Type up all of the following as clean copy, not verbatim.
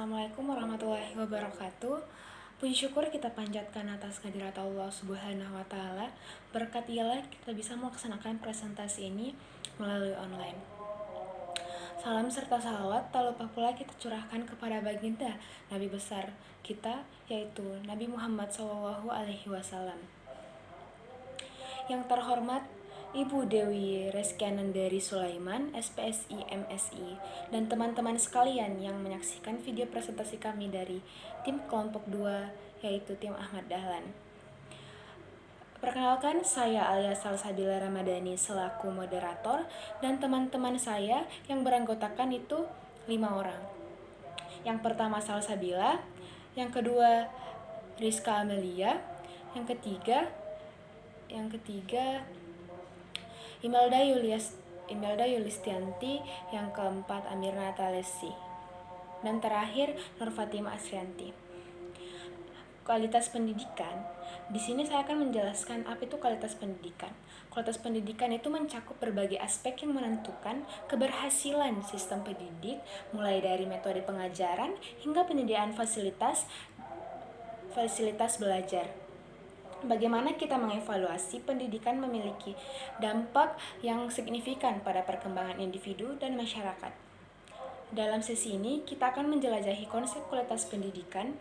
Assalamualaikum warahmatullahi wabarakatuh. Puji syukur kita panjatkan atas kehadirat Allah Subhanahu wa Ta'ala. Berkat ialah kita bisa melaksanakan presentasi ini melalui online. Salam serta salawat tak lupa pula kita curahkan kepada baginda Nabi besar kita, yaitu Nabi Muhammad SAW. Yang terhormat Ibu Dewi Reskianandari Sulaiman, SPSI, MSI, dan teman-teman sekalian yang menyaksikan video presentasi kami dari tim kelompok 2, yaitu tim Ahmad Dahlan. Perkenalkan, saya Alia Salsabila Ramadhani selaku moderator, dan teman-teman saya yang beranggotakan itu 5 orang. Yang pertama Salsabila, yang kedua Rizka Amelia, yang ketiga Imelda Yulistianti, yang keempat Amirna Talesi, dan terakhir Nur Fatima Asrianti. Kualitas pendidikan. Di sini saya akan menjelaskan apa itu kualitas pendidikan. Kualitas pendidikan itu mencakup berbagai aspek yang menentukan keberhasilan sistem pendidik, mulai dari metode pengajaran hingga penyediaan fasilitas belajar. Bagaimana kita mengevaluasi pendidikan memiliki dampak yang signifikan pada perkembangan individu dan masyarakat. Dalam sesi ini, kita akan menjelajahi konsep kualitas pendidikan,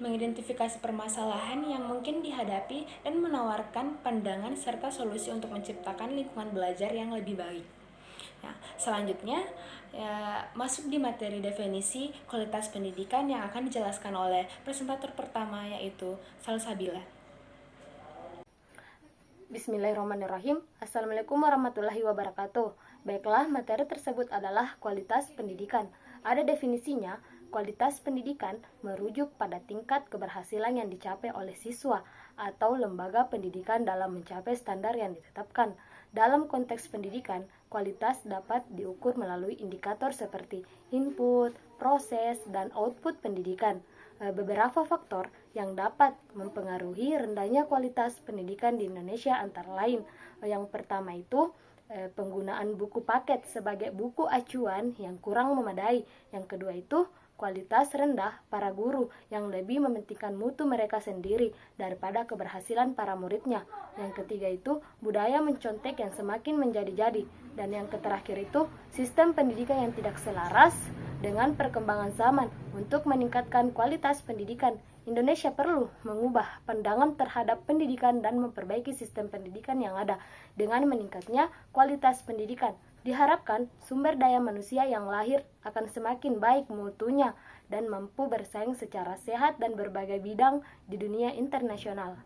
mengidentifikasi permasalahan yang mungkin dihadapi, dan menawarkan pandangan serta solusi untuk menciptakan lingkungan belajar yang lebih baik. Nah, selanjutnya masuk di materi definisi kualitas pendidikan yang akan dijelaskan oleh presentator pertama, yaitu Salsabila. Bismillahirrahmanirrahim. Assalamualaikum warahmatullahi wabarakatuh. Baiklah, materi tersebut adalah kualitas pendidikan. Ada definisinya. Kualitas pendidikan merujuk pada tingkat keberhasilan yang dicapai oleh siswa atau lembaga pendidikan dalam mencapai standar yang ditetapkan. Dalam konteks pendidikan, kualitas dapat diukur melalui indikator seperti input, proses, dan output pendidikan. Beberapa faktor yang dapat mempengaruhi rendahnya kualitas pendidikan di Indonesia antara lain. Yang pertama itu penggunaan buku paket sebagai buku acuan yang kurang memadai. Yang kedua itu kualitas rendah para guru yang lebih mementingkan mutu mereka sendiri daripada keberhasilan para muridnya. Yang ketiga itu budaya mencontek yang semakin menjadi-jadi. Dan yang terakhir itu sistem pendidikan yang tidak selaras dengan perkembangan zaman. Untuk meningkatkan kualitas pendidikan, Indonesia perlu mengubah pandangan terhadap pendidikan dan memperbaiki sistem pendidikan yang ada. Dengan meningkatnya kualitas pendidikan, diharapkan sumber daya manusia yang lahir akan semakin baik mutunya dan mampu bersaing secara sehat dan berbagai bidang di dunia internasional.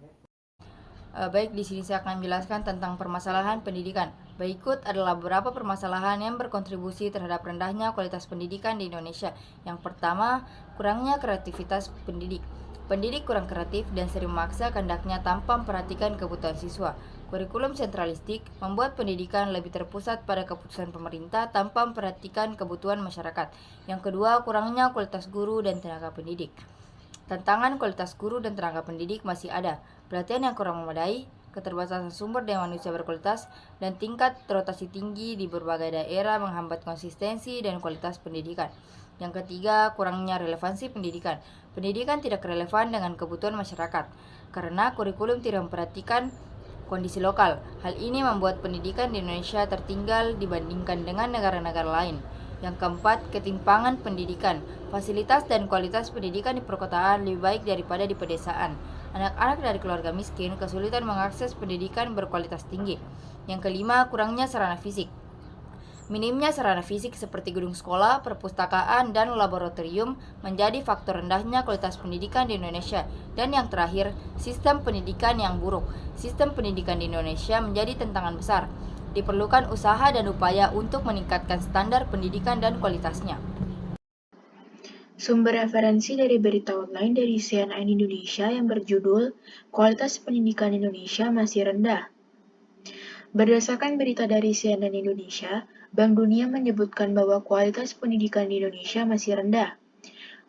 Baik, di sini saya akan menjelaskan tentang permasalahan pendidikan. Berikut adalah beberapa permasalahan yang berkontribusi terhadap rendahnya kualitas pendidikan di Indonesia. Yang pertama, kurangnya kreativitas pendidik. Pendidik kurang kreatif dan sering memaksa kehendaknya tanpa memperhatikan kebutuhan siswa. Kurikulum sentralistik membuat pendidikan lebih terpusat pada keputusan pemerintah tanpa memperhatikan kebutuhan masyarakat. Yang kedua, kurangnya kualitas guru dan tenaga pendidik. Tantangan kualitas guru dan tenaga pendidik masih ada, pelatihan yang kurang memadai, keterbatasan sumber daya manusia berkualitas, dan tingkat rotasi tinggi di berbagai daerah menghambat konsistensi dan kualitas pendidikan. Yang ketiga, kurangnya relevansi pendidikan. Pendidikan tidak relevan dengan kebutuhan masyarakat, karena kurikulum tidak memperhatikan kondisi lokal. Hal ini membuat pendidikan di Indonesia tertinggal dibandingkan dengan negara-negara lain. Yang keempat, ketimpangan pendidikan. Fasilitas dan kualitas pendidikan di perkotaan lebih baik daripada di pedesaan. Anak-anak dari keluarga miskin kesulitan mengakses pendidikan berkualitas tinggi. Yang kelima, kurangnya sarana fisik. Minimnya sarana fisik seperti gedung sekolah, perpustakaan, dan laboratorium menjadi faktor rendahnya kualitas pendidikan di Indonesia. Dan yang terakhir, sistem pendidikan yang buruk. Sistem pendidikan di Indonesia menjadi tantangan besar. Diperlukan usaha dan upaya untuk meningkatkan standar pendidikan dan kualitasnya. Sumber referensi dari berita online dari CNN Indonesia yang berjudul Kualitas Pendidikan Indonesia Masih Rendah. Berdasarkan berita dari CNN Indonesia, Bank Dunia menyebutkan bahwa kualitas pendidikan di Indonesia masih rendah.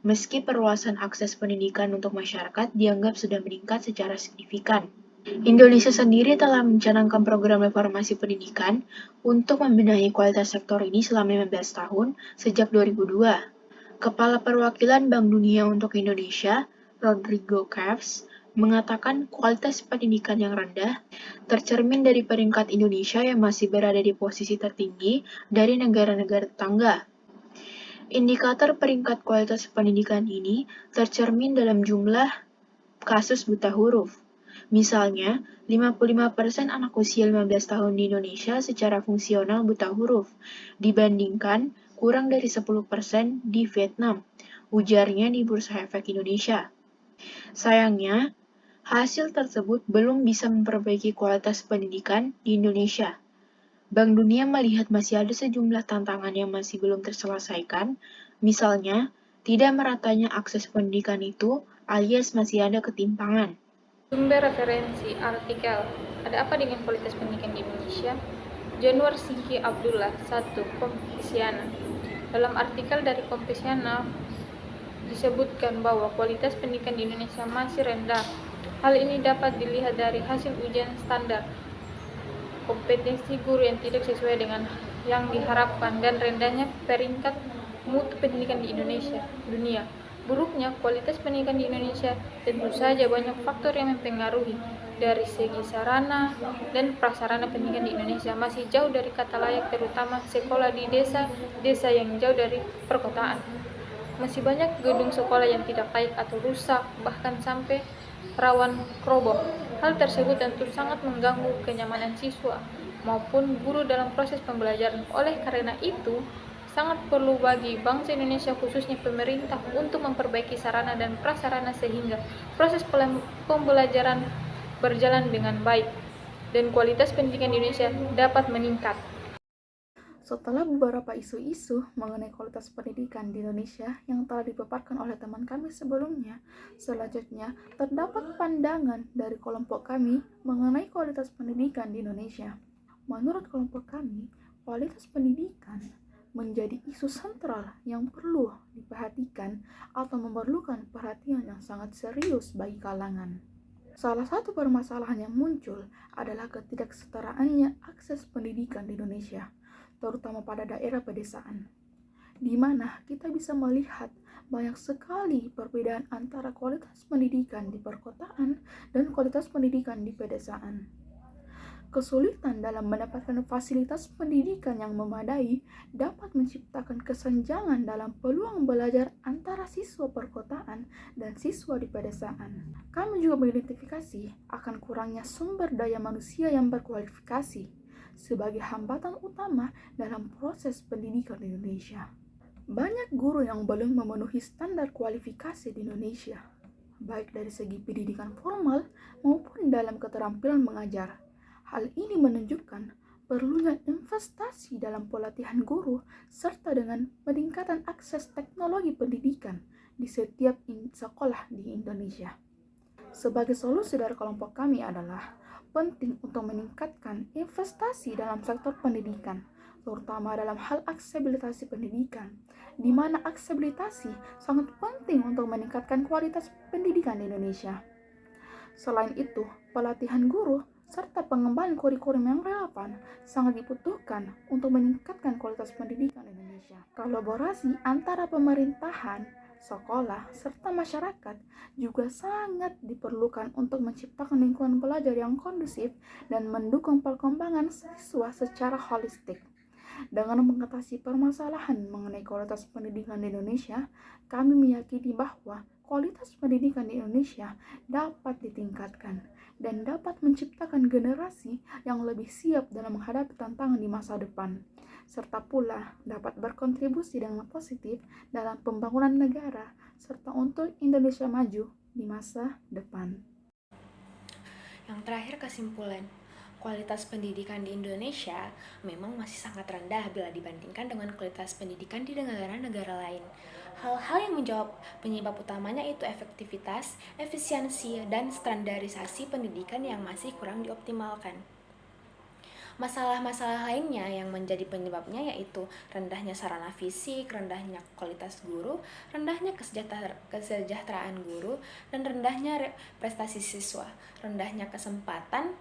Meski perluasan akses pendidikan untuk masyarakat dianggap sudah meningkat secara signifikan. Indonesia sendiri telah mencanangkan program reformasi pendidikan untuk membenahi kualitas sektor ini selama 15 tahun sejak 2002. Kepala Perwakilan Bank Dunia untuk Indonesia, Rodrigo Caves, mengatakan kualitas pendidikan yang rendah tercermin dari peringkat Indonesia yang masih berada di posisi tertinggi dari negara-negara tetangga. Indikator peringkat kualitas pendidikan ini tercermin dalam jumlah kasus buta huruf. Misalnya, 55% anak usia 15 tahun di Indonesia secara fungsional buta huruf, dibandingkan kurang dari 10% di Vietnam, ujarnya di Bursa Efek Indonesia. Sayangnya, hasil tersebut belum bisa memperbaiki kualitas pendidikan di Indonesia. Bank Dunia melihat masih ada sejumlah tantangan yang masih belum terselesaikan, misalnya, tidak meratanya akses pendidikan itu alias masih ada ketimpangan. Sumber referensi artikel. Ada apa dengan kualitas pendidikan di Indonesia? Januar Singki Abdullah 1. Kompetisiana. Dalam artikel dari Kompetisiana disebutkan bahwa kualitas pendidikan di Indonesia masih rendah. Hal ini dapat dilihat dari hasil ujian standar kompetensi guru yang tidak sesuai dengan yang diharapkan dan rendahnya peringkat mutu pendidikan di Indonesia, dunia. Buruknya kualitas pendidikan di Indonesia tentu saja banyak faktor yang mempengaruhi. Dari segi sarana dan prasarana pendidikan di Indonesia masih jauh dari kata layak, terutama sekolah di desa yang jauh dari perkotaan. Masih banyak gedung sekolah yang tidak layak atau rusak, bahkan sampai rawan roboh. Hal tersebut tentu sangat mengganggu kenyamanan siswa maupun guru dalam proses pembelajaran. Oleh karena itu, sangat perlu bagi bangsa Indonesia khususnya pemerintah untuk memperbaiki sarana dan prasarana sehingga proses pembelajaran berjalan dengan baik dan kualitas pendidikan di Indonesia dapat meningkat. Setelah beberapa isu-isu mengenai kualitas pendidikan di Indonesia yang telah dipaparkan oleh teman kami sebelumnya, selanjutnya terdapat pandangan dari kelompok kami mengenai kualitas pendidikan di Indonesia. Menurut kelompok kami, kualitas pendidikan menjadi isu sentral yang perlu diperhatikan atau memerlukan perhatian yang sangat serius bagi kalangan. Salah satu permasalahan yang muncul adalah ketidaksetaraannya akses pendidikan di Indonesia, terutama pada daerah pedesaan, di mana kita bisa melihat banyak sekali perbedaan antara kualitas pendidikan di perkotaan dan kualitas pendidikan di pedesaan. Kesulitan dalam mendapatkan fasilitas pendidikan yang memadai dapat menciptakan kesenjangan dalam peluang belajar antara siswa perkotaan dan siswa di pedesaan. Kami juga mengidentifikasi akan kurangnya sumber daya manusia yang berkualifikasi sebagai hambatan utama dalam proses pendidikan di Indonesia. Banyak guru yang belum memenuhi standar kualifikasi di Indonesia, baik dari segi pendidikan formal maupun dalam keterampilan mengajar. Hal ini menunjukkan perlunya investasi dalam pelatihan guru serta dengan peningkatan akses teknologi pendidikan di setiap sekolah di Indonesia. Sebagai solusi dari kelompok kami adalah penting untuk meningkatkan investasi dalam sektor pendidikan, terutama dalam hal aksesibilitas pendidikan, di mana aksesibilitas sangat penting untuk meningkatkan kualitas pendidikan di Indonesia. Selain itu, pelatihan guru serta pengembangan kurikulum yang relevan sangat dibutuhkan untuk meningkatkan kualitas pendidikan di Indonesia. Kolaborasi antara pemerintahan, sekolah, serta masyarakat juga sangat diperlukan untuk menciptakan lingkungan belajar yang kondusif dan mendukung perkembangan siswa secara holistik. Dengan mengatasi permasalahan mengenai kualitas pendidikan di Indonesia, kami meyakini bahwa kualitas pendidikan di Indonesia dapat ditingkatkan dan dapat menciptakan generasi yang lebih siap dalam menghadapi tantangan di masa depan, serta pula dapat berkontribusi dengan positif dalam pembangunan negara, serta untuk Indonesia maju di masa depan. Yang terakhir, kesimpulan. Kualitas pendidikan di Indonesia memang masih sangat rendah bila dibandingkan dengan kualitas pendidikan di negara-negara lain. Hal-hal yang menjawab penyebab utamanya itu efektivitas, efisiensi, dan standarisasi pendidikan yang masih kurang dioptimalkan. Masalah-masalah lainnya yang menjadi penyebabnya yaitu rendahnya sarana fisik, rendahnya kualitas guru, rendahnya kesejahteraan guru, dan rendahnya prestasi siswa, rendahnya kesempatan,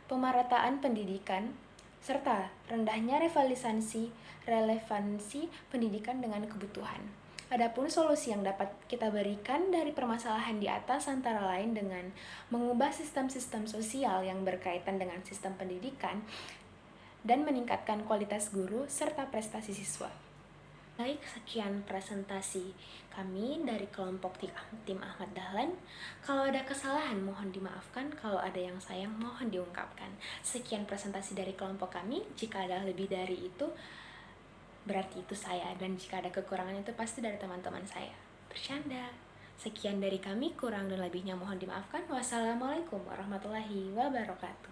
pemerataan pendidikan, serta rendahnya relevansi pendidikan dengan kebutuhan. Adapun solusi yang dapat kita berikan dari permasalahan di atas antara lain dengan mengubah sistem-sistem sosial yang berkaitan dengan sistem pendidikan dan meningkatkan kualitas guru serta prestasi siswa. Baik, sekian presentasi kami dari kelompok tim Ahmad Dahlan. Kalau ada kesalahan mohon dimaafkan, kalau ada yang sayang mohon diungkapkan. Sekian presentasi dari kelompok kami. Jika ada lebih dari itu, berarti itu saya, dan jika ada kekurangan itu pasti dari teman-teman saya. Bercanda. Sekian dari kami, kurang dan lebihnya mohon dimaafkan. Wassalamualaikum warahmatullahi wabarakatuh.